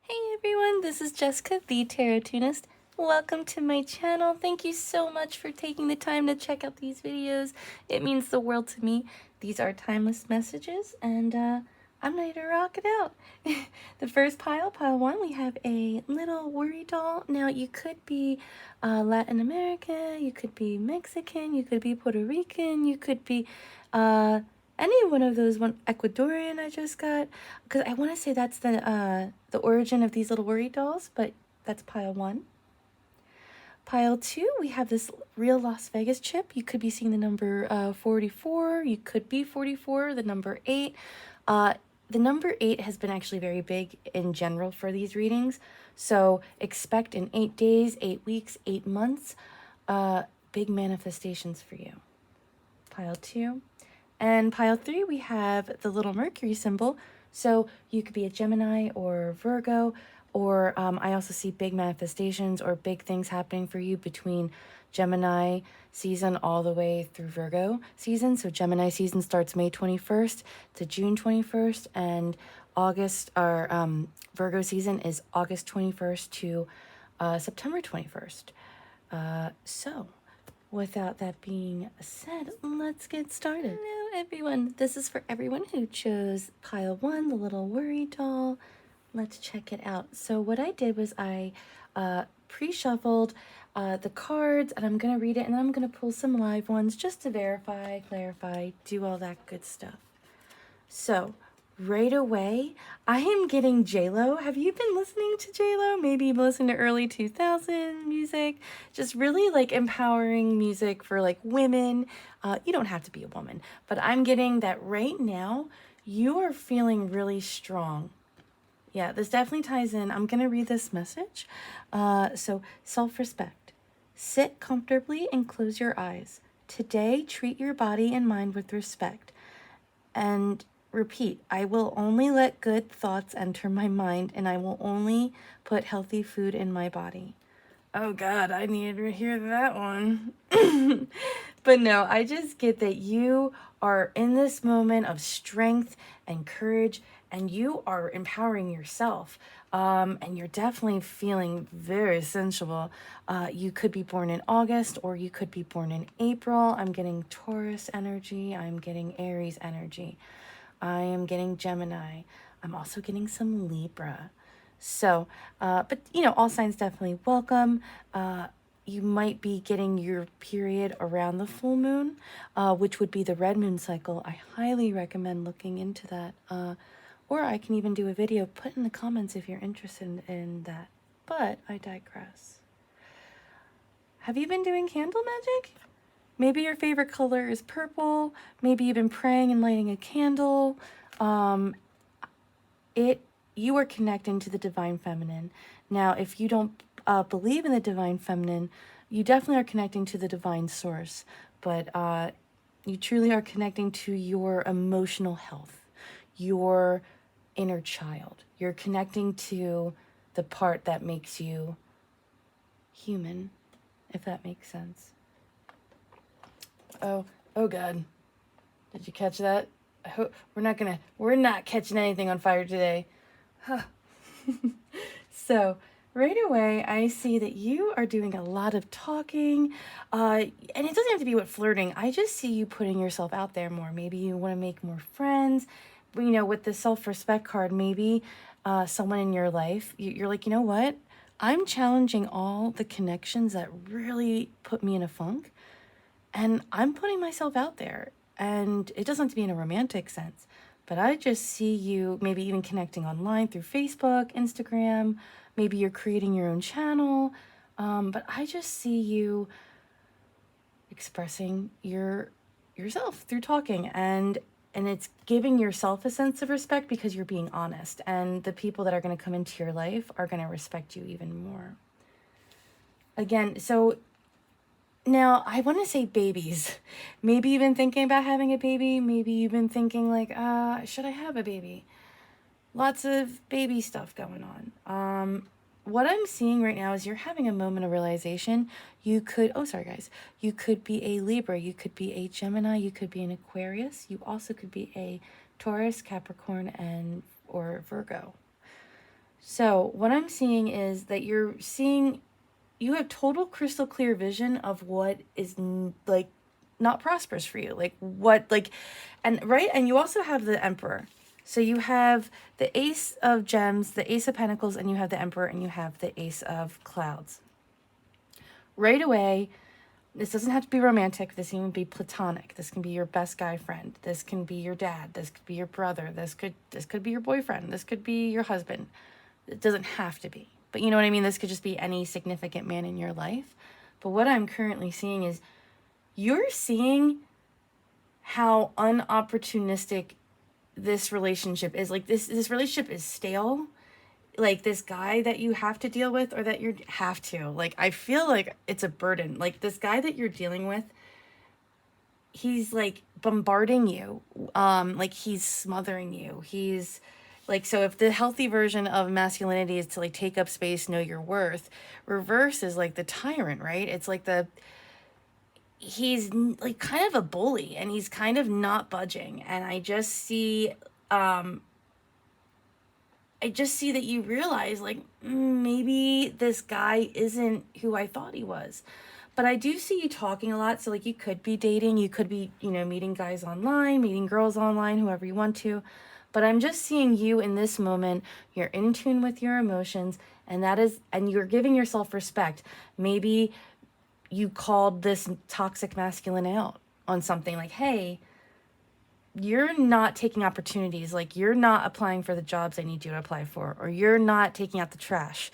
Hey everyone, this is Jessica, the Tarotunist. Welcome to my channel. Thank you so much for taking the time to check out these videos. It means the world to me. These are timeless messages, and I'm ready to rock it out. The first pile 1, we have a little worry doll. Now, you could be Latin American, you could be Mexican, you could be Puerto Rican, you could be any one of those, one Ecuadorian I just got, because I want to say that's the origin of these little worry dolls, but that's pile 1. Pile 2, we have this real Las Vegas chip. You could be seeing the number 44. You could be 44, the number 8. The number 8 has been actually very big in general for these readings. So expect in 8 days, 8 weeks, 8 months, big manifestations for you. Pile 2. And pile 3, we have the little Mercury symbol. So you could be a Gemini or Virgo, or I also see big manifestations or big things happening for you between Gemini season all the way through Virgo season. So Gemini season starts May 21st to June 21st, and Virgo season is August 21st to September 21st. So without that being said, let's get started. Hello everyone, this is for everyone who chose pile 1, the little worry doll. Let's check it out. So what I did was I pre-shuffled the cards, and I'm going to read it, and then I'm going to pull some live ones just to verify, clarify, do all that good stuff. So right away, I am getting J-Lo. Have you been listening to J-Lo? Maybe you've listened to early 2000 music, just really like empowering music for like women. You don't have to be a woman, but I'm getting that right now you are feeling really strong. Yeah, this definitely ties in. I'm going to read this message. So self-respect. Sit comfortably and close your eyes. Today, treat your body and mind with respect. And repeat, I will only let good thoughts enter my mind, and I will only put healthy food in my body. Oh God, I needed to hear that one. But no, I just get that you are in this moment of strength and courage, and you are empowering yourself. And you're definitely feeling very sensual. You could be born in August, or you could be born in April. I'm getting Taurus energy. I'm getting Aries energy. I am getting Gemini. I'm also getting some Libra. So, but you know, all signs definitely welcome. You might be getting your period around the full moon, which would be the red moon cycle. I highly recommend looking into that. Or I can even do a video. Put in the comments if you're interested in that. But I digress. Have you been doing candle magic? Maybe your favorite color is purple. Maybe you've been praying and lighting a candle. You are connecting to the divine feminine. Now, if you don't believe in the divine feminine, you definitely are connecting to the divine source. But you truly are connecting to your emotional health, your inner child. You're connecting to the part that makes you human, if that makes sense. Oh God. Did you catch that? I hope we're not catching anything on fire today. Huh. So right away, I see that you are doing a lot of talking, and it doesn't have to be with flirting. I just see you putting yourself out there more. Maybe you want to make more friends. You know, with the self-respect card, maybe someone in your life, you're like, you know what? I'm challenging all the connections that really put me in a funk, and I'm putting myself out there. And it doesn't have to be in a romantic sense, but I just see you maybe even connecting online through Facebook, Instagram. Maybe you're creating your own channel. But I just see you expressing yourself through talking, and it's giving yourself a sense of respect because you're being honest, and the people that are going to come into your life are going to respect you even more. Again, so now I want to say babies. Maybe you've been thinking about having a baby. Maybe you've been thinking like, should I have a baby? Lots of baby stuff going on. What I'm seeing right now is you're having a moment of realization. You could, you could be a Libra, you could be a Gemini, you could be an Aquarius. You also could be a Taurus, Capricorn, or Virgo. So what I'm seeing is that you have total crystal clear vision of what is like not prosperous for you. Like what, like, and right. And you also have the Emperor. So you have the Ace of Gems, the Ace of Pentacles, and you have the Emperor, and you have the Ace of Clouds. Right away, this doesn't have to be romantic. This can even be platonic. This can be your best guy friend. This can be your dad. This could be your brother. This could be your boyfriend. This could be your husband. It doesn't have to be. But you know what I mean? This could just be any significant man in your life. But what I'm currently seeing is you're seeing how unopportunistic this relationship is. Like this relationship is stale. Like this guy that you have to deal with, or that you have to, like, I feel like it's a burden. Like this guy that you're dealing with, he's like bombarding you. Like he's smothering you. He's like, so if the healthy version of masculinity is to like take up space, know your worth, reverse is like the tyrant, right? It's like he's like kind of a bully, and he's kind of not budging. And I just see that you realize, like, maybe this guy isn't who I thought he was. But I do see you talking a lot. So, like, you could be dating. You could be, meeting guys online, meeting girls online, whoever you want to. But I'm just seeing you in this moment. You're in tune with your emotions. And you're giving yourself respect. Maybe you called this toxic masculine out on something like, hey, you're not taking opportunities. Like, you're not applying for the jobs I need you to apply for, or you're not taking out the trash.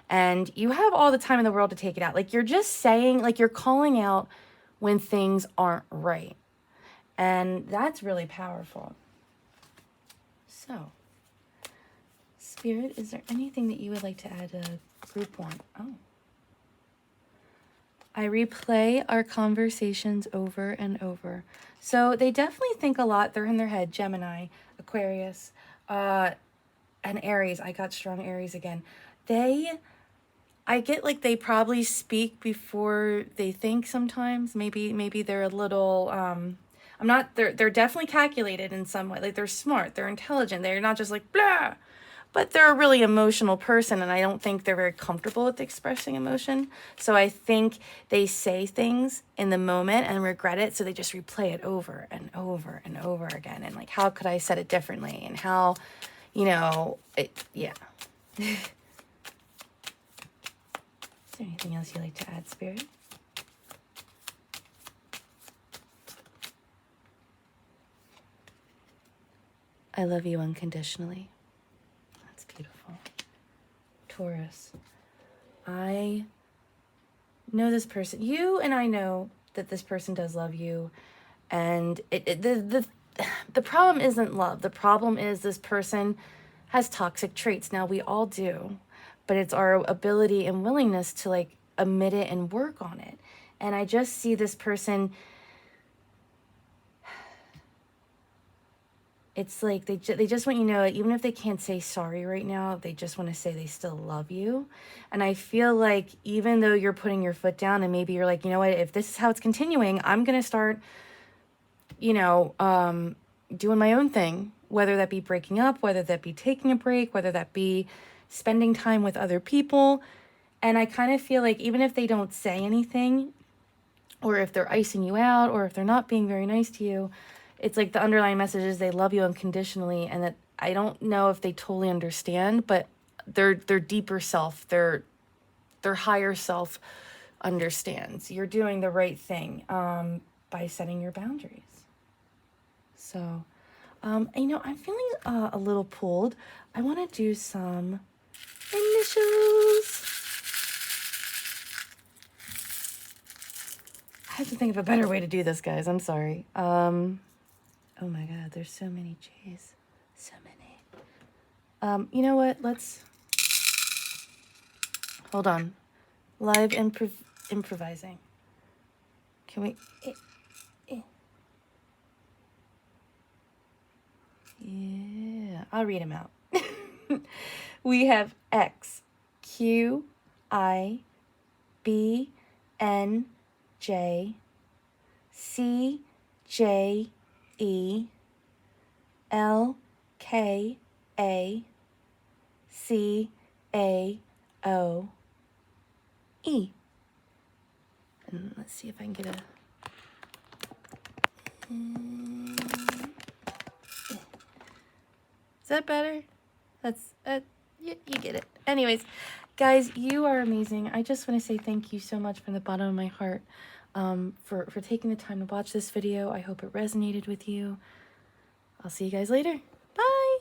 And you have all the time in the world to take it out. Like, you're just saying, like, you're calling out when things aren't right. And that's really powerful. So, Spirit, is there anything that you would like to add to group one? Oh. I replay our conversations over and over. So they definitely think a lot. They're in their head. Gemini, Aquarius, and Aries. I got strong Aries again. I get like they probably speak before they think sometimes. Maybe they're a little, they're definitely calculated in some way. Like they're smart, they're intelligent. They're not just like, blah. But they're a really emotional person, and I don't think they're very comfortable with expressing emotion. So I think they say things in the moment and regret it, so they just replay it over and over and over again. And like, how could I said it differently? And how, yeah. Is there anything else you'd like to add, Spirit? I love you unconditionally. Beautiful. Taurus, I know this person. You and I know that this person does love you, and the problem isn't love. The problem is this person has toxic traits. Now, we all do, but it's our ability and willingness to like admit it and work on it. And I just see this person. It's like they just want you to know, even if they can't say sorry right now, they just want to say they still love you. And I feel like even though you're putting your foot down and maybe you're like, you know what, if this is how it's continuing, I'm going to start, doing my own thing, whether that be breaking up, whether that be taking a break, whether that be spending time with other people. And I kind of feel like even if they don't say anything, or if they're icing you out, or if they're not being very nice to you, it's like the underlying message is they love you unconditionally, and that I don't know if they totally understand, but their deeper self, their higher self understands. You're doing the right thing by setting your boundaries. So, I'm feeling a little pulled. I want to do some initials. I have to think of a better way to do this, guys. I'm sorry. Oh my God, there's so many J's. So many. You know what? Let's... Hold on. Live improvising. Can we... Yeah, I'll read them out. We have X, Q, I, B, N, J, C, J, E, L, K, A, And let's see if I can get a... Is that better? That's... you get it. Anyways, guys, you are amazing. I just want to say thank you so much from the bottom of my heart for taking the time to watch this video. I hope it resonated with you. I'll see you guys later. Bye!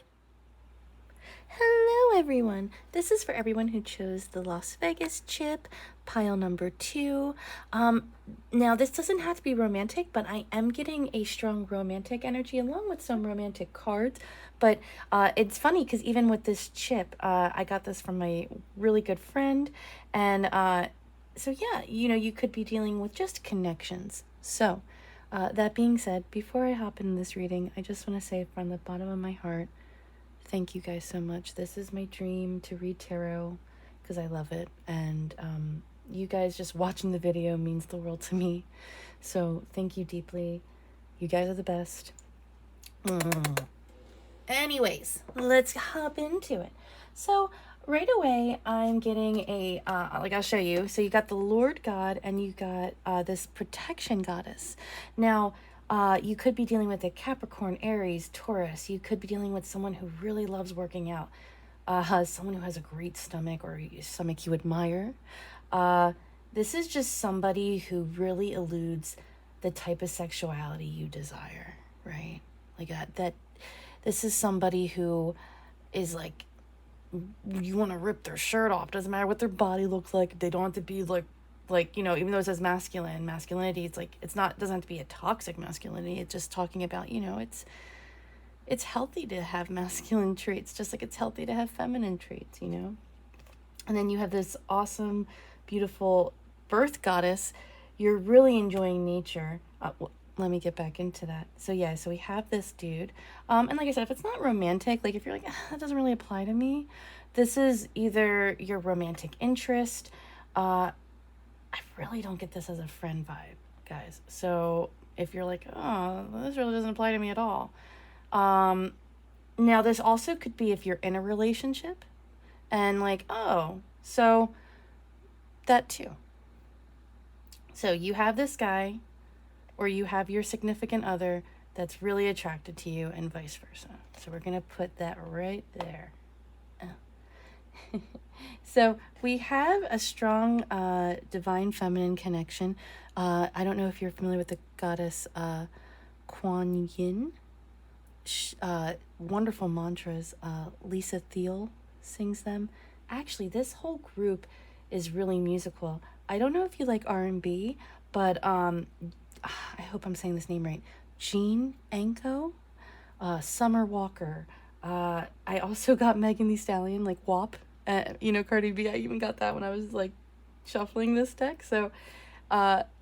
Hello, everyone. This is for everyone who chose the Las Vegas chip, pile number 2. Now, this doesn't have to be romantic, but I am getting a strong romantic energy along with some romantic cards. But it's funny because even with this chip, I got this from my really good friend. And so, yeah, you know, you could be dealing with just connections. So, that being said, before I hop into this reading, I just want to say from the bottom of my heart, thank you guys so much. This is my dream, to read tarot, because I love it. And you guys just watching the video means the world to me. So thank you deeply. You guys are the best. Anyways, let's hop into it. So right away, I'm getting a, like I'll show you. So you got the Lord God and you got this protection goddess. Now, you could be dealing with a Capricorn, Aries, Taurus. You could be dealing with someone who really loves working out. Someone who has a great stomach or a stomach you admire. This is just somebody who really eludes the type of sexuality you desire, right? Like that this is somebody who is like, you want to rip their shirt off. Doesn't matter what their body looks like. They don't have to be like, you know, even though it says masculinity, it's like, it's not, doesn't have to be a toxic masculinity. It's just talking about, you know, it's healthy to have masculine traits, just like it's healthy to have feminine traits, you know? And then you have this awesome, beautiful birth goddess. You're really enjoying nature. Let me get back into that. So yeah, so we have this dude. And like I said, if it's not romantic, like if you're like, that doesn't really apply to me, this is either your romantic interest. I really don't get this as a friend vibe, guys. So if you're like, oh, this really doesn't apply to me at all. Now this also could be if you're in a relationship and like, oh, so that too. So you have this guy or you have your significant other that's really attracted to you and vice versa. So we're going to put that right there. So we have a strong divine feminine connection. I don't know if you're familiar with the goddess Kuan Yin. Wonderful mantras. Lisa Thiel sings them. Actually, this whole group is really musical. I don't know if you like R&B, but I hope I'm saying this name right. Jean Anko, Summer Walker. I also got Megan Thee Stallion, like WAP. You know, Cardi B. I even got that when I was like shuffling this deck. So,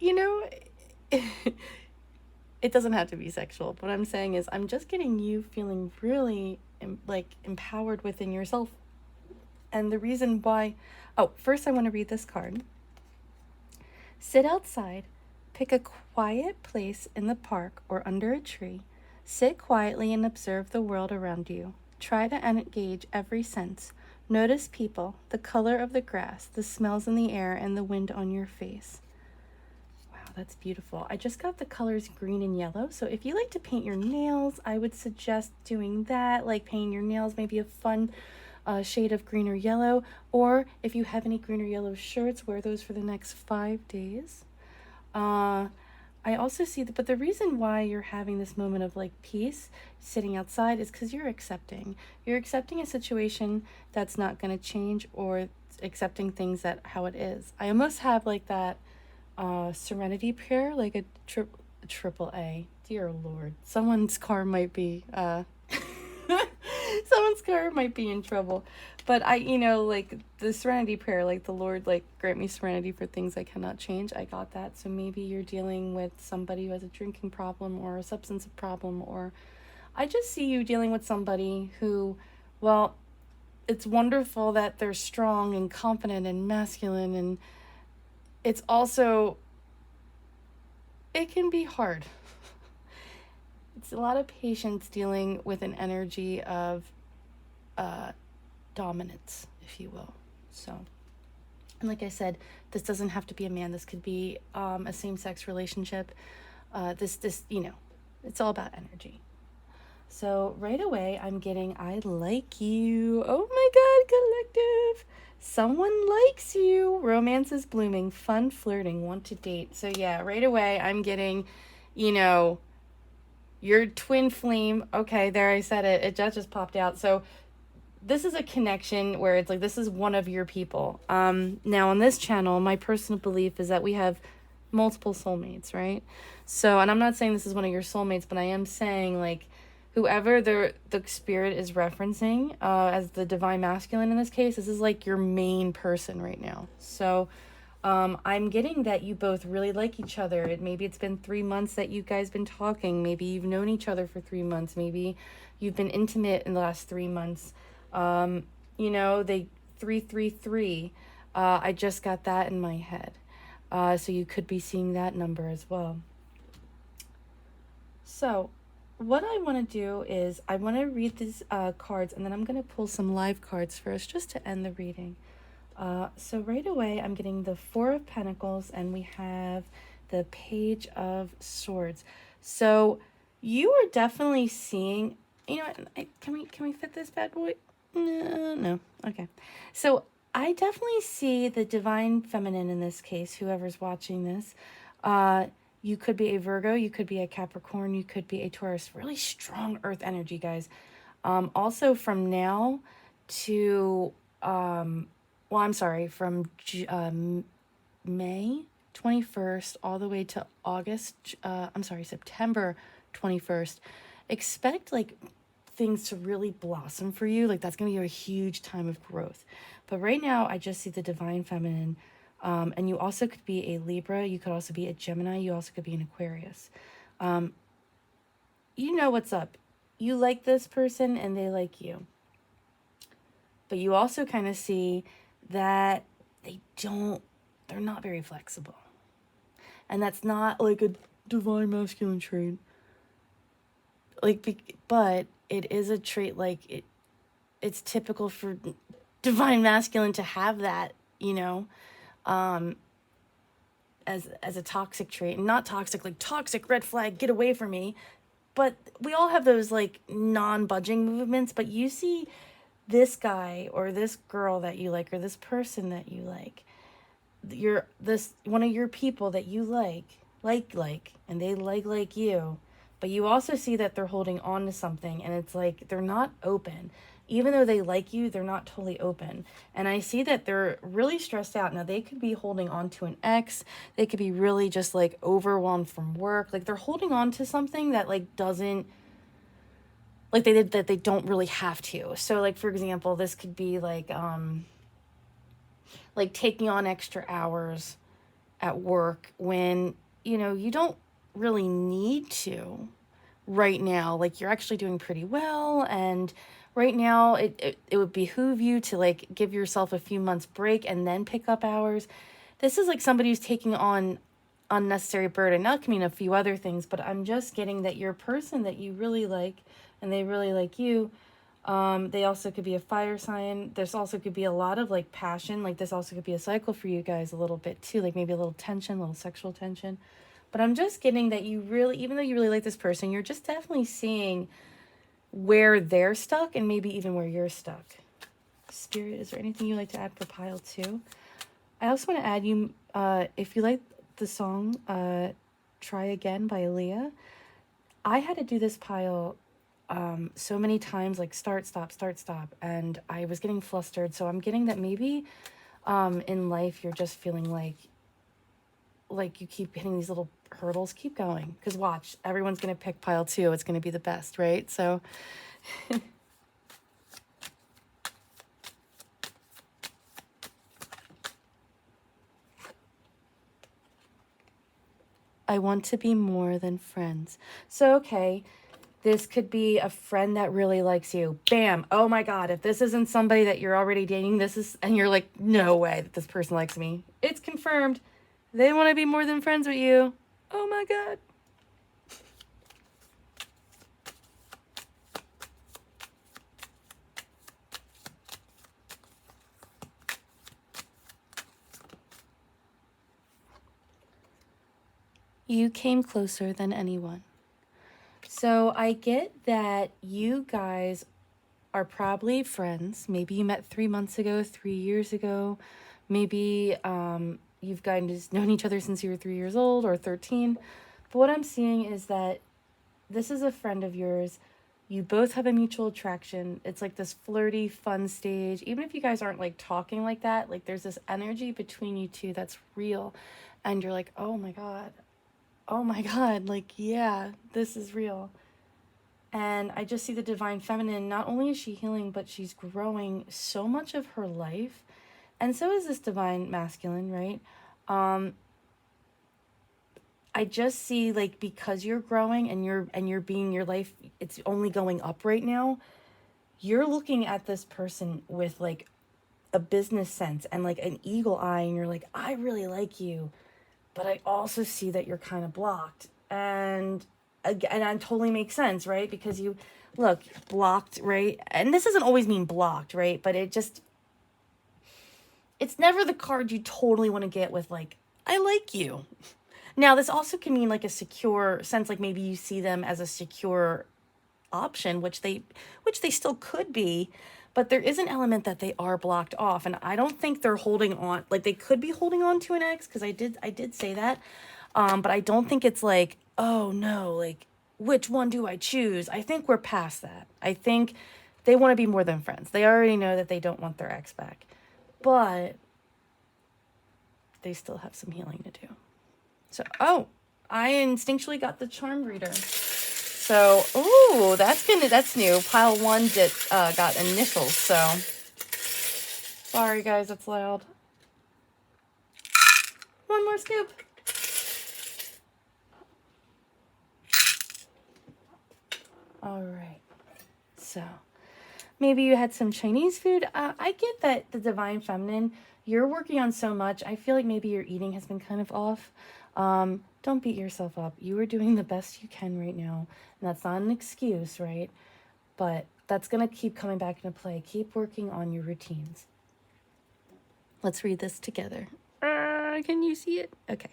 you know, it doesn't have to be sexual. What I'm saying is I'm just getting you feeling really like empowered within yourself. And the reason why, first I want to read this card. Sit outside, pick a quiet place in the park or under a tree. Sit quietly and observe the world around you. Try to engage every sense. Notice people, the color of the grass, the smells in the air, and the wind on your face. Wow, that's beautiful. I just got the colors green and yellow. So if you like to paint your nails, I would suggest doing that, like painting your nails, maybe a fun shade of green or yellow. Or if you have any green or yellow shirts, wear those for the next 5 days. I also see that, but the reason why you're having this moment of like peace sitting outside is because you're accepting a situation that's not going to change, or accepting things that how it is. I almost have like that serenity prayer, like a triple A. Dear Lord, someone's car might be in trouble. But I, you know, like the serenity prayer, like the Lord, like grant me serenity for things I cannot change. I got that. So maybe you're dealing with somebody who has a drinking problem or a substance problem, or I just see you dealing with somebody who, well, it's wonderful that they're strong and confident and masculine, and it's also, it can be hard. It's a lot of patience dealing with an energy of dominance, if you will. So, and like I said, this doesn't have to be a man. This could be a same-sex relationship. This, it's all about energy. So right away, I'm getting, I like you. Oh my God, collective. Someone likes you. Romance is blooming. Fun flirting. Want to date. So yeah, right away, I'm getting, your twin flame. Okay, there, I said it. It just popped out. So this is a connection where it's like, this is one of your people. Now on this channel, my personal belief is that we have multiple soulmates, right? So, and I'm not saying this is one of your soulmates, but I am saying, like, whoever the spirit is referencing as the divine masculine in this case, this is like your main person right now. So I'm getting that you both really like each other. Maybe it's been 3 months that you guys been talking. Maybe you've known each other for 3 months. Maybe you've been intimate in the last 3 months. They 333. I just got that in my head. So you could be seeing that number as well. So what I want to do is I want to read these cards, and then I'm going to pull some live cards first just to end the reading. So right away, I'm getting the Four of Pentacles, and we have the Page of Swords. So you are definitely seeing, can we fit this bad boy? No. Okay. So I definitely see the divine feminine in this case, whoever's watching this. You could be a Virgo, you could be a Capricorn, you could be a Taurus. Really strong earth energy, guys. Also from now to, from May 21st all the way to September 21st, expect like things to really blossom for you. Like that's going to be a huge time of growth. But right now, I just see the divine feminine. And you also could be a Libra. You could also be a Gemini. You also could be an Aquarius. You know what's up. You like this person and they like you. But you also kind of see that they're not very flexible. And that's not like a divine masculine trait. But it is a trait, like it's typical for divine masculine to have that, as a toxic trait. And not toxic, like toxic, red flag, get away from me. But we all have those like non-budging movements. But you see this guy or this girl that you like, or this person that you like, one of your people that you like, and they like you. But you also see that they're holding on to something, and it's like they're not open. Even though they like you, they're not totally open. And I see that they're really stressed out. Now, they could be holding on to an ex. They could be really just, like, overwhelmed from work. Like, they're holding on to something that, like, doesn't... Like, they don't really have to. So, like, for example, this could be, like taking on extra hours at work when, you don't really need to right now. Like, you're actually doing pretty well, and right now it would behoove you to like give yourself a few months break and then pick up hours. This is like somebody who's taking on unnecessary burden. Now it can mean a few other things, but I'm just getting that you're a person that you really like and they really like you. They also could be a fire sign. There's also could be a lot of like passion. Like this also could be a cycle for you guys a little bit too, like maybe a little tension, a little sexual tension. But I'm just getting that you really, even though you really like this person, you're just definitely seeing where they're stuck and maybe even where you're stuck. Spirit, is there anything you'd like to add for pile 2? I also want to add you, if you like the song Try Again by Aaliyah, I had to do this pile so many times, like start, stop, and I was getting flustered. So I'm getting that maybe in life you're just feeling like you keep hitting these little hurdles. Keep going, because watch, everyone's gonna pick pile 2. It's gonna be the best, right? So I want to be more than friends. So okay, this could be a friend that really likes you. Bam. Oh my God, if this isn't somebody that you're already dating, and you're like, no way that this person likes me. It's confirmed. They want to be more than friends with you. Oh my God. You came closer than anyone. So I get that you guys are probably friends. Maybe you met 3 months ago, 3 years ago. Maybe you've guys known each other since you were 3 years old or 13. But what I'm seeing is that this is a friend of yours. You both have a mutual attraction. It's like this flirty, fun stage. Even if you guys aren't like talking like that, like there's this energy between you two that's real. And you're like, oh my God, like, yeah, this is real. And I just see the divine feminine. Not only is she healing, but she's growing so much of her life. And so is this divine masculine, right? I just see like because you're growing and you're being your life, it's only going up right now. You're looking at this person with like a business sense and like an eagle eye, and you're like, I really like you, but I also see that you're kind of blocked. And again, that totally makes sense, right? Because you look blocked, right? And this doesn't always mean blocked, right? But it's never the card you totally want to get with like, I like you. Now, this also can mean like a secure sense, like maybe you see them as a secure option, which they still could be, but there is an element that they are blocked off, and I don't think they're holding on. Like they could be holding on to an ex, because I did say that, but I don't think it's like, oh no, like which one do I choose? I think we're past that. I think they want to be more than friends. They already know that they don't want their ex back, but they still have some healing to do. So, oh, I instinctually got the charm reader. So, ooh, that's new. Pile 1 got initials, so. Sorry, guys, it's loud. One more scoop. All right. So, maybe you had some Chinese food. I get that the divine feminine, you're working on so much. I feel like maybe your eating has been kind of off. Don't beat yourself up. You are doing the best you can right now. And that's not an excuse, right? But that's going to keep coming back into play. Keep working on your routines. Let's read this together. Can you see it? Okay.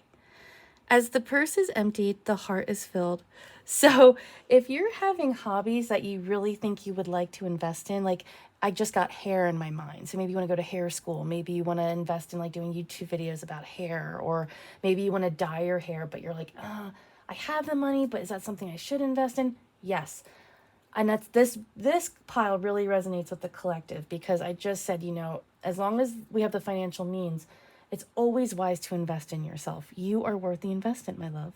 As the purse is emptied, the heart is filled. So if you're having hobbies that you really think you would like to invest in, like I just got hair in my mind. So maybe you want to go to hair school. Maybe you want to invest in like doing YouTube videos about hair, or maybe you want to dye your hair, but you're like, I have the money, but is that something I should invest in? Yes. And that's this pile really resonates with the collective, because I just said, as long as we have the financial means, it's always wise to invest in yourself. You are worth the investment, my love.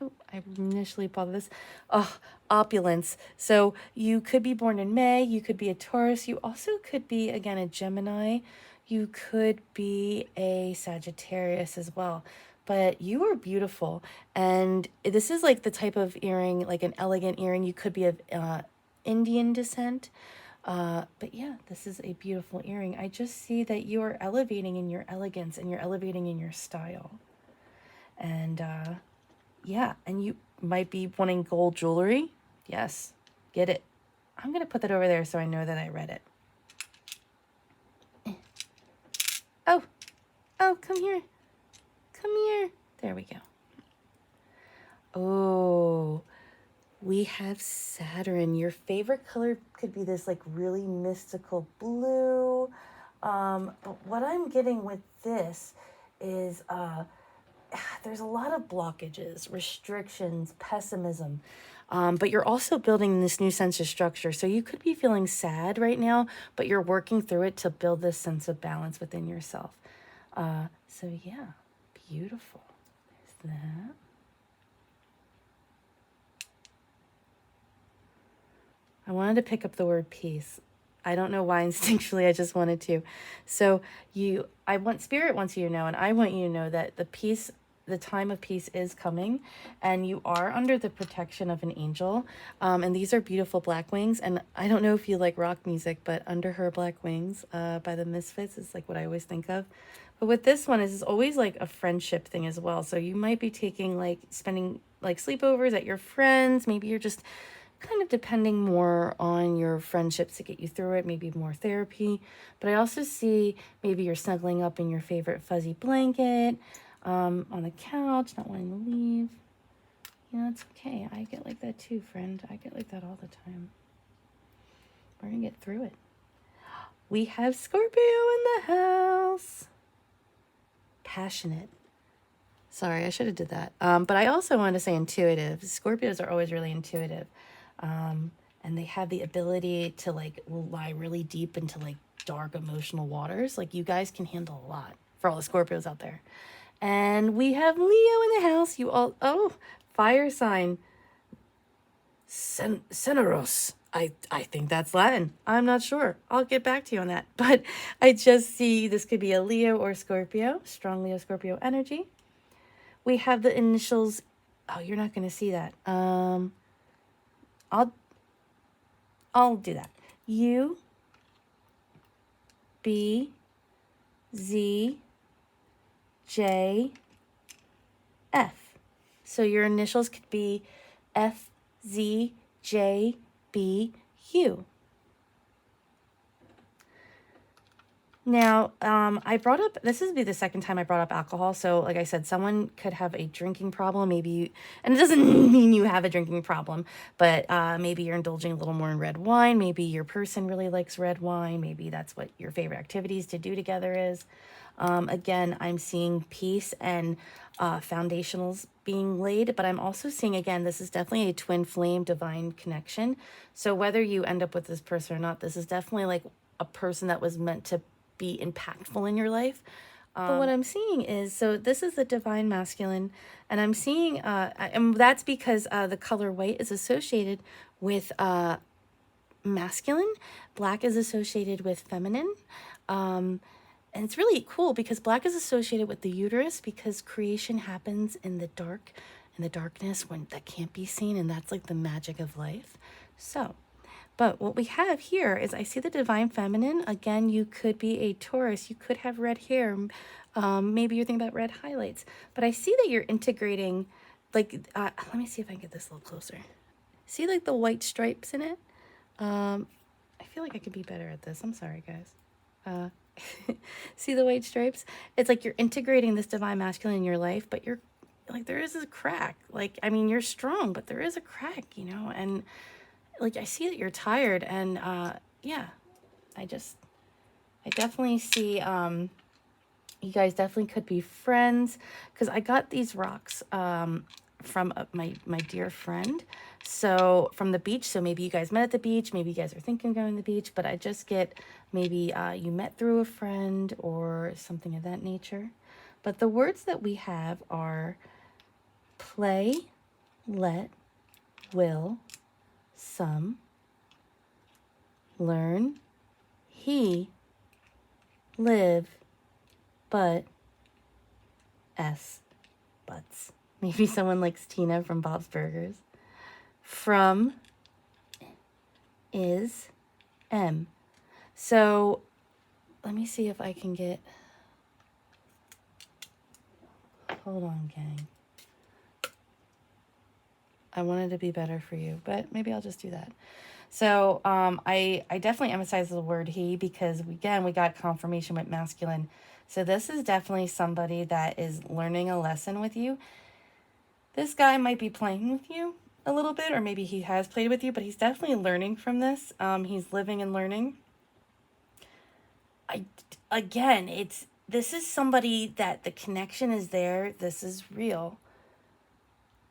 Oh, I initially bought this. Oh, opulence. So you could be born in May. You could be a Taurus. You also could be, again, a Gemini. You could be a Sagittarius as well. But you are beautiful. And this is like the type of earring, like an elegant earring. You could be of Indian descent. But yeah, this is a beautiful earring. I just see that you are elevating in your elegance and you're elevating in your style. And yeah, and you might be wanting gold jewelry. Yes, get it. I'm going to put that over there so I know that I read it. Oh, come here. Come here. There we go. Oh, we have Saturn. Your favorite color could be this like really mystical blue. But what I'm getting with this is there's a lot of blockages, restrictions, pessimism. But you're also building this new sense of structure. So you could be feeling sad right now, but you're working through it to build this sense of balance within yourself. So yeah, beautiful. There's that. I wanted to pick up the word peace. I don't know why instinctually, I just wanted to. So Spirit wants you to know, and I want you to know that the time of peace is coming, and you are under the protection of an angel. And these are beautiful black wings. And I don't know if you like rock music, but Under Her Black Wings by the Misfits is like what I always think of. But with this one, is always like a friendship thing as well. So you might be spending like sleepovers at your friends. Maybe you're just kind of depending more on your friendships to get you through it, maybe more therapy. But I also see maybe you're snuggling up in your favorite fuzzy blanket. on the couch, not wanting to leave. You know, it's okay. I get like that too, friend. I get like that all the time. We're going to get through it. We have Scorpio in the house. Passionate. Sorry, I should have did that. But I also wanted to say intuitive. Scorpios are always really intuitive. And they have the ability to like lie really deep into like dark emotional waters. Like you guys can handle a lot for all the Scorpios out there. And we have Leo in the house. You all, oh, fire sign. Ceneros. I think that's Latin. I'm not sure. I'll get back to you on that. But I just see this could be a Leo or Scorpio. Strong Leo Scorpio energy. We have the initials. Oh, you're not going to see that. I'll do that. U, B, Z, J, F. So your initials could be F, Z, J, B, U. Now, I brought up, this would be the second time I brought up alcohol. So like I said, someone could have a drinking problem. Maybe you, and it doesn't mean you have a drinking problem, but maybe you're indulging a little more in red wine. Maybe your person really likes red wine. Maybe that's what your favorite activities to do together is. Again, I'm seeing peace and foundationals being laid, but I'm also seeing, again, this is definitely a twin flame divine connection. So whether you end up with this person or not, this is definitely like a person that was meant to be impactful in your life. But what I'm seeing is, so this is the divine masculine, and I'm seeing, and that's because the color white is associated with masculine, black is associated with feminine. And it's really cool because black is associated with the uterus because creation happens in the dark, in the darkness when that can't be seen, and that's like the magic of life. So, but what we have here is I see the divine feminine. Again, you could be a Taurus. You could have red hair. Maybe you're thinking about red highlights. But I see that you're integrating, like, let me see if I can get this a little closer. See like the white stripes in it? I feel like I could be better at this. I'm sorry, guys. See the white stripes? It's like you're integrating this divine masculine in your life, but you're like, there is a crack. Like, I mean, you're strong, but there is a crack, you know? And like, I see that you're tired, and yeah, I definitely see you guys definitely could be friends, because I got these rocks from my dear friend, so from the beach. So maybe you guys met at the beach, maybe you guys are thinking of going to the beach, but I just get maybe you met through a friend or something of that nature. But the words that we have are play, let, will, some, learn, he, live, but, buts. Maybe someone likes Tina from Bob's Burgers. From, is, am. So let me see if I can get, hold on, gang. I wanted to be better for you, but maybe I'll just do that. So I definitely emphasize the word he because, again, we got confirmation with masculine. So this is definitely somebody that is learning a lesson with you. This guy might be playing with you a little bit, or maybe he has played with you, but he's definitely learning from this. He's living and learning. This is somebody that the connection is there. This is real.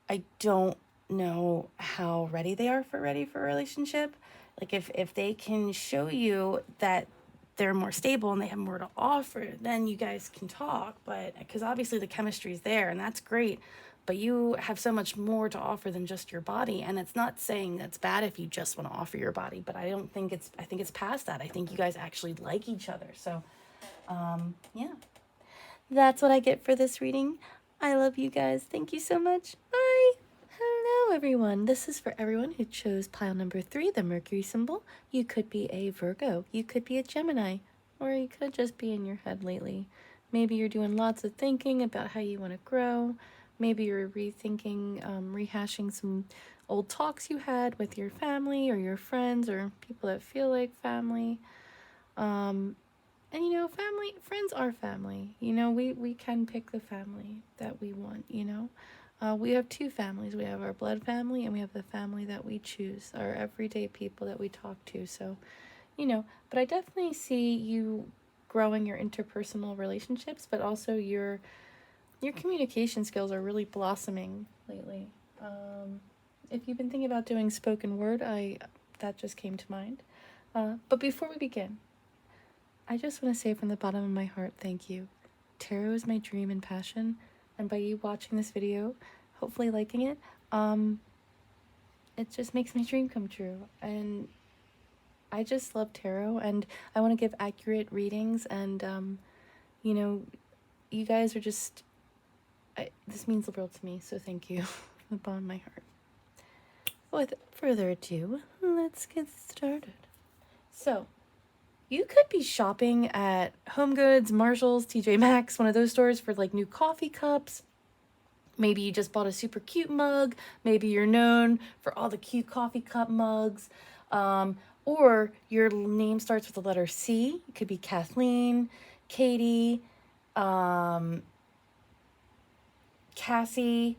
I don't know how ready they are for a relationship. Like if they can show you that they're more stable and they have more to offer, then you guys can talk. But because obviously the chemistry is there and that's great, but you have so much more to offer than just your body. And it's not saying that's bad if you just want to offer your body, but I think it's past that. I think you guys actually like each other. So yeah, that's what I get for this reading. I love you guys. Thank you so much. Bye. Hello, everyone. This is for everyone who chose pile number 3, the Mercury symbol. You could be a Virgo. You could be a Gemini. Or you could just be in your head lately. Maybe you're doing lots of thinking about how you want to grow. Maybe you're rethinking, rehashing some old talks you had with your family or your friends or people that feel like family. And family, friends are family. We can pick the family that we want. We have two families. We have our blood family, and we have the family that we choose, our everyday people that we talk to. So, but I definitely see you growing your interpersonal relationships, but also your communication skills are really blossoming lately. If you've been thinking about doing spoken word, that just came to mind. But before we begin, I just want to say from the bottom of my heart, thank you. Tarot is my dream and passion, and by you watching this video, hopefully liking it, it just makes my dream come true. And I just love tarot, and I want to give accurate readings, and you guys are just, this means the world to me, so thank you from the bottom of my heart. With further ado, let's get started. So, you could be shopping at Home Goods, Marshalls, TJ Maxx, one of those stores for like new coffee cups. Maybe you just bought a super cute mug. Maybe you're known for all the cute coffee cup mugs. Or your name starts with the letter C. It could be Kathleen, Katie, Cassie,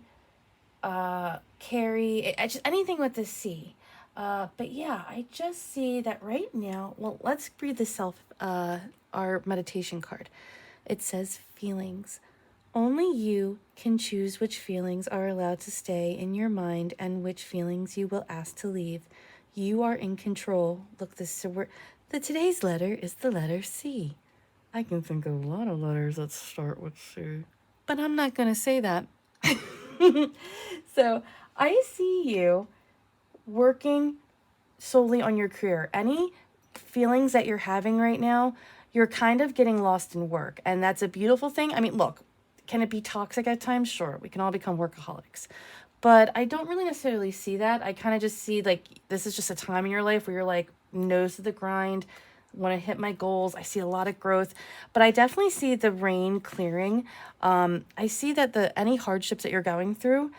Carrie, just anything with the C. But yeah, I just see that right now. Well, let's read our meditation card. It says feelings. Only you can choose which feelings are allowed to stay in your mind and which feelings you will ask to leave. You are in control. Look, today's letter is the letter C. I can think of a lot of letters that start with C, but I'm not going to say that. So I see you working solely on your career. Any feelings that you're having right now, you're kind of getting lost in work, and that's a beautiful thing. I mean, look, can it be toxic at times? Sure, we can all become workaholics, but I don't really necessarily see that. I kind of just see like this is just a time in your life where you're like nose to the grind, want to hit my goals. I see a lot of growth, but I definitely see the rain clearing. I see that any hardships that you're going through,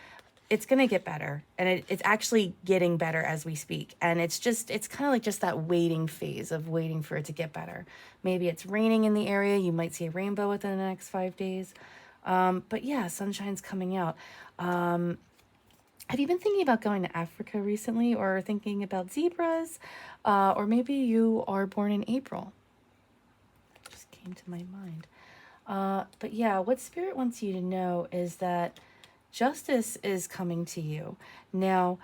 it's going to get better, and it's actually getting better as we speak. And it's kind of like just that waiting phase of waiting for it to get better. Maybe it's raining in the area. You might see a rainbow within the next 5 days. But yeah, sunshine's coming out. Have you been thinking about going to Africa recently, or thinking about zebras? Or maybe you are born in April. That just came to my mind. But yeah, what Spirit wants you to know is that justice is coming to you. Now,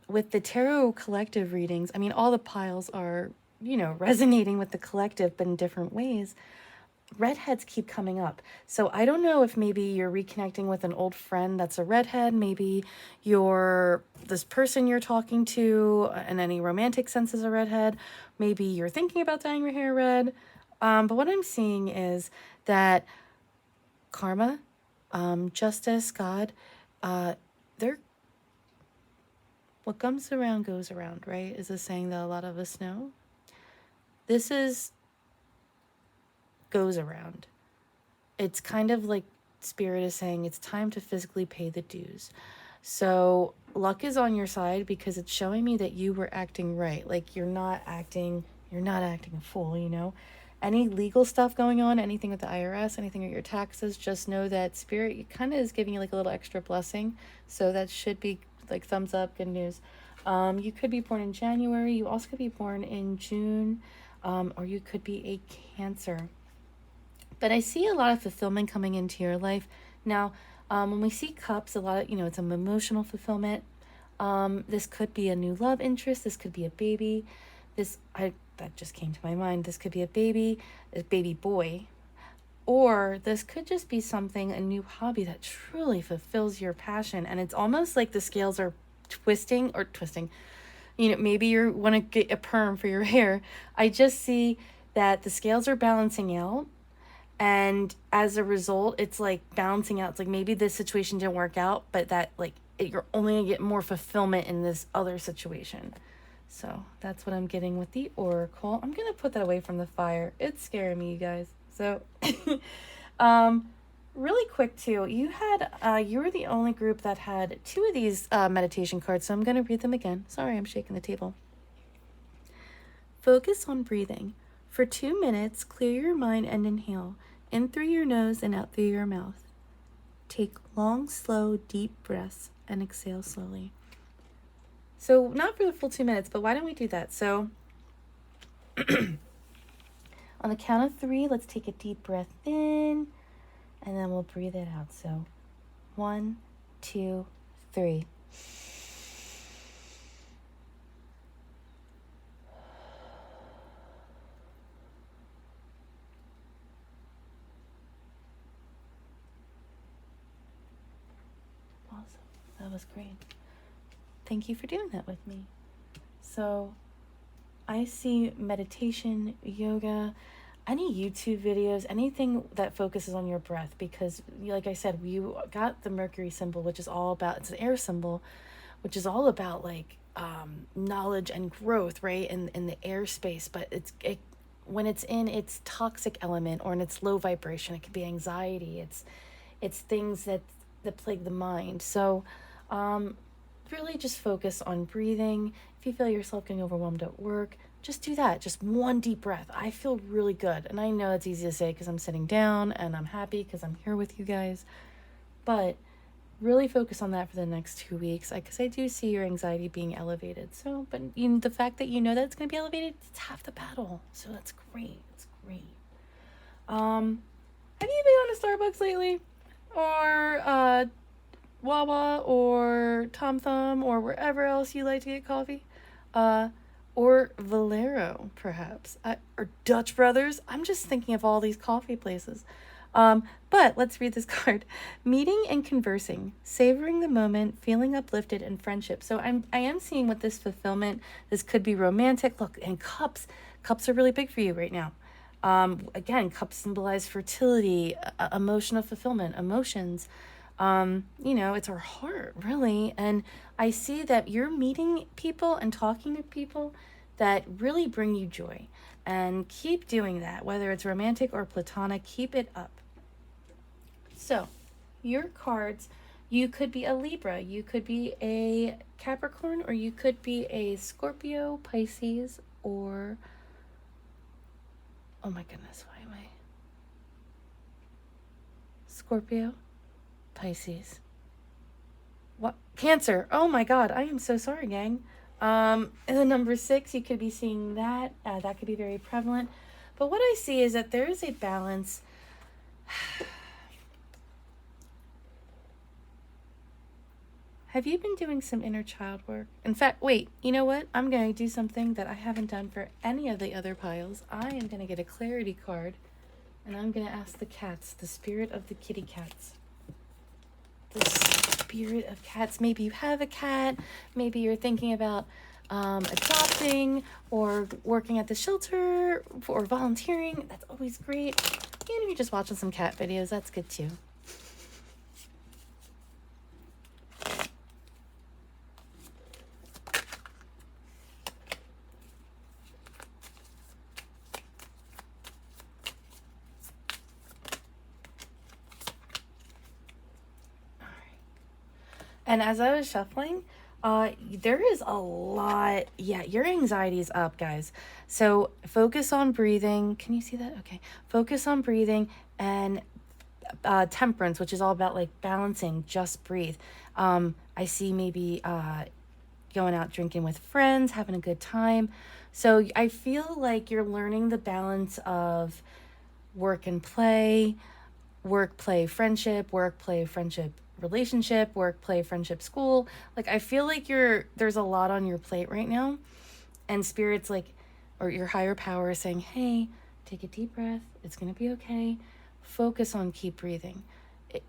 with the tarot collective readings, I mean, all the piles are, resonating with the collective, but in different ways. Redheads keep coming up. So I don't know if maybe you're reconnecting with an old friend that's a redhead. Maybe this person you're talking to in any romantic sense is a redhead. Maybe you're thinking about dyeing your hair red. But what I'm seeing is that karma, justice, God, what comes around goes around, right? Is a saying that a lot of us know. This goes around. It's kind of like Spirit is saying it's time to physically pay the dues. So luck is on your side because it's showing me that you were acting right. Like you're not acting a fool, Any legal stuff going on, anything with the IRS, anything with your taxes, just know that Spirit kind of is giving you like a little extra blessing. So that should be like thumbs up, good news. You could be born in January. You also could be born in June, or you could be a Cancer. But I see a lot of fulfillment coming into your life. Now, when we see cups, a lot of, it's an emotional fulfillment. This could be a new love interest. This could be a baby. That just came to my mind. This could be a baby boy. Or this could just be a new hobby that truly fulfills your passion. And it's almost like the scales are twisting. Maybe you want to get a perm for your hair. I just see that the scales are balancing out. And as a result, it's like balancing out. It's like maybe this situation didn't work out, but that you're only going to get more fulfillment in this other situation. So that's what I'm getting with the Oracle. I'm going to put that away from the fire. It's scaring me, you guys. So, really quick too, you were the only group that had 2 of these meditation cards. So I'm going to read them again. Sorry, I'm shaking the table. Focus on breathing. For 2 minutes, clear your mind and inhale. In through your nose and out through your mouth. Take long, slow, deep breaths and exhale slowly. So not for the full 2 minutes, but why don't we do that? So on the count of 3, let's take a deep breath in, and then we'll breathe it out. So 1, 2, 3. Awesome. That was great. Thank you for doing that with me. So I see meditation, yoga, any YouTube videos, anything that focuses on your breath, because like I said, you got the Mercury symbol, which is all about, it's an air symbol, which is all about like knowledge and growth, right? In the airspace, but when it's in its toxic element or in its low vibration, it could be anxiety. It's things that plague the mind. So really just focus on breathing. If you feel yourself getting overwhelmed at work, just do that. Just one deep breath. I feel really good. And I know it's easy to say because I'm sitting down and I'm happy because I'm here with you guys. But really focus on that for the next 2 weeks, because I do see your anxiety being elevated. So, but the fact that you know that it's going to be elevated, it's half the battle. So that's great. It's great. Have you been on to Starbucks lately? Or Wawa or Tom Thumb or wherever else you like to get coffee? Or Valero, perhaps. Or Dutch Brothers. I'm just thinking of all these coffee places. But let's read this card. Meeting and conversing, savoring the moment, feeling uplifted, and friendship. So I am seeing what this fulfillment, this could be romantic. Look, and cups are really big for you right now. Again, cups symbolize fertility, emotional fulfillment, emotions. It's our heart, really. And I see that you're meeting people and talking to people that really bring you joy. And keep doing that, whether it's romantic or platonic, keep it up. So, your cards, you could be a Libra, you could be a Capricorn, or you could be a Scorpio, Pisces, or... Oh my goodness, why am I... Scorpio, Pisces. What? Cancer. Oh my God, I am so sorry, gang. And the number 6, you could be seeing that. That could be very prevalent. But what I see is that there is a balance. Have you been doing some inner child work? In fact, wait, you know what? I'm going to do something that I haven't done for any of the other piles. I am going to get a clarity card, and I'm going to ask the cats, the spirit of the kitty cats. The spirit of cats. Maybe you have a cat. Maybe you're thinking about adopting or working at the shelter or volunteering. That's always great. Even if you're just watching some cat videos, that's good too. And as I was shuffling, there is a lot. Yeah, your anxiety is up, guys. So focus on breathing. Can you see that? Okay. Focus on breathing and temperance, which is all about like balancing. Just breathe. I see maybe going out drinking with friends, having a good time. So I feel like you're learning the balance of work and play, work, play, friendship, work, play, friendship, relationship, work, play, friendship, school. Like I feel like there's a lot on your plate right now, and spirit's like, or your higher power is saying, hey, take a deep breath, it's gonna be okay, focus on keep breathing,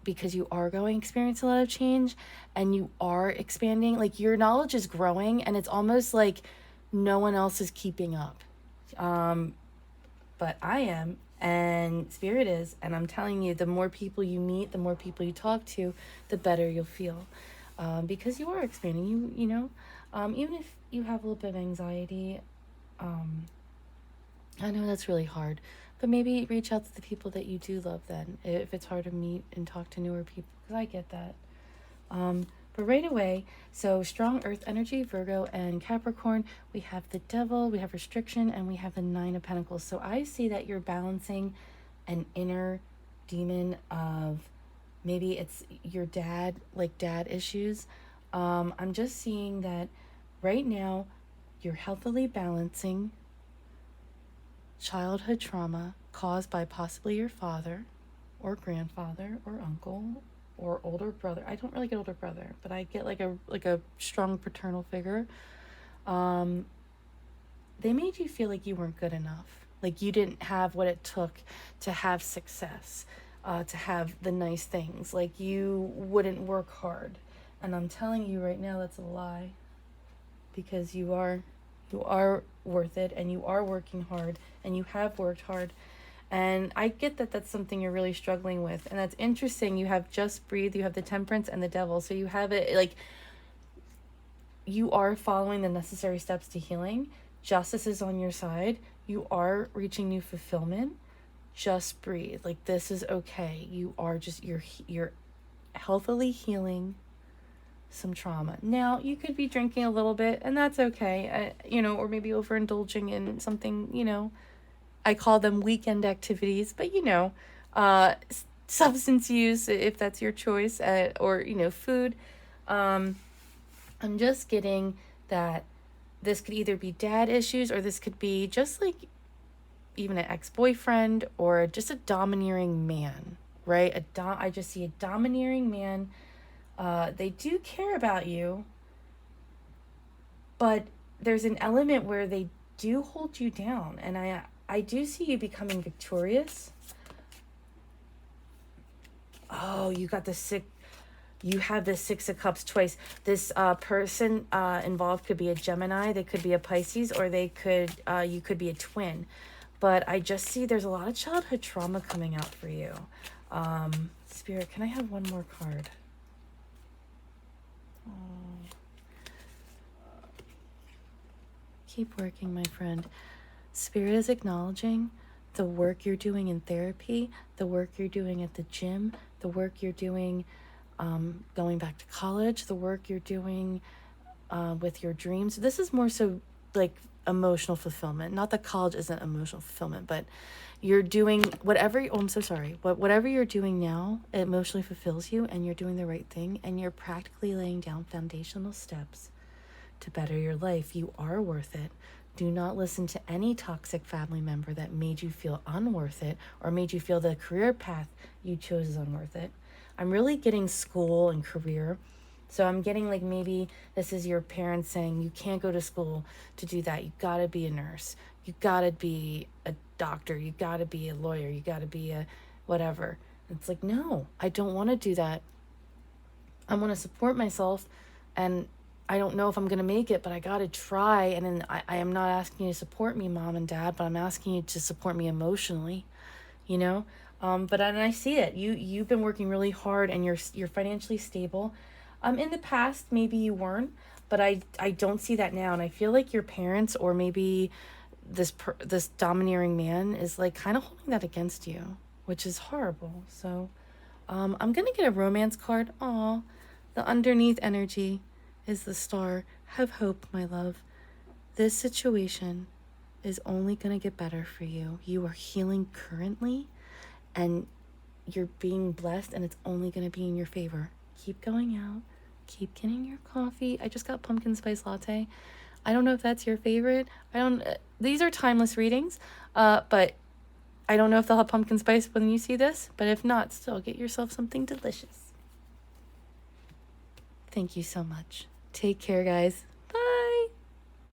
because you are going to experience a lot of change and you are expanding. Like your knowledge is growing and it's almost like no one else is keeping up, but I am, and spirit is, and I'm telling you, the more people you meet, the more people you talk to, the better you'll feel, because you are expanding. You know, even if you have a little bit of anxiety, I know that's really hard, but maybe reach out to the people that you do love then, if it's hard to meet and talk to newer people, because I get that. But right away, so strong earth energy, Virgo and Capricorn, we have the devil, we have restriction, and we have the Nine of Pentacles. So I see that you're balancing an inner demon of maybe it's your dad, like dad issues. I'm just seeing that right now you're healthily balancing childhood trauma caused by possibly your father or grandfather or uncle or older brother. I don't really get older brother, but I get like a strong paternal figure. They made you feel like you weren't good enough, like you didn't have what it took to have success, to have the nice things, like you wouldn't work hard. And I'm telling you right now, that's a lie, because you are worth it, and you are working hard, and you have worked hard. And I get that that's something you're really struggling with. And that's interesting. You have Just Breathe, you have the Temperance and the Devil. So you have it like you are following the necessary steps to healing. Justice is on your side. You are reaching new fulfillment. Just breathe. Like, this is okay. You are just, you're healthily healing some trauma. Now, you could be drinking a little bit, and that's okay. Or maybe overindulging in something, I call them weekend activities, but substance use, if that's your choice, or food. I'm just getting that this could either be dad issues, or this could be just like even an ex-boyfriend, or just a domineering man, right? I just see a domineering man. They do care about you, but there's an element where they do hold you down, and I do see you becoming victorious. Oh, you got you have the Six of Cups twice. This person involved could be a Gemini, they could be a Pisces, or you could be a twin. But I just see there's a lot of childhood trauma coming out for you. Spirit, can I have one more card? Oh. Keep working, my friend. Spirit is acknowledging the work you're doing in therapy, the work you're doing at the gym, the work you're doing going back to college, the work you're doing with your dreams. This is more so like emotional fulfillment. Not that college isn't emotional fulfillment, but you're doing whatever you're doing now, it emotionally fulfills you, and you're doing the right thing, and you're practically laying down foundational steps to better your life. You are worth it. Do not listen to any toxic family member that made you feel unworth it, or made you feel the career path you chose is unworth it. I'm really getting school and career. So I'm getting like maybe this is your parents saying you can't go to school to do that. You gotta be a nurse. You gotta be a doctor. You gotta be a lawyer. You gotta be a whatever. It's like, no, I don't want to do that. I want to support myself, and I don't know if I'm going to make it, but I got to try. And then I am not asking you to support me, mom and dad, but I'm asking you to support me emotionally, But I see it. You've been working really hard, and you're financially stable. In the past, maybe you weren't, but I don't see that now. And I feel like your parents, or maybe this domineering man, is like kind of holding that against you, which is horrible. So I'm going to get a romance card. Aw, the underneath energy is the Star. Have hope, my love. This situation is only going to get better for you. You are healing currently, and you're being blessed, and it's only going to be in your favor. Keep going out. Keep getting your coffee. I just got pumpkin spice latte. I don't know if that's your favorite. These are timeless readings, but I don't know if they'll have pumpkin spice when you see this, but if not, still get yourself something delicious. Thank you so much. Take care, guys.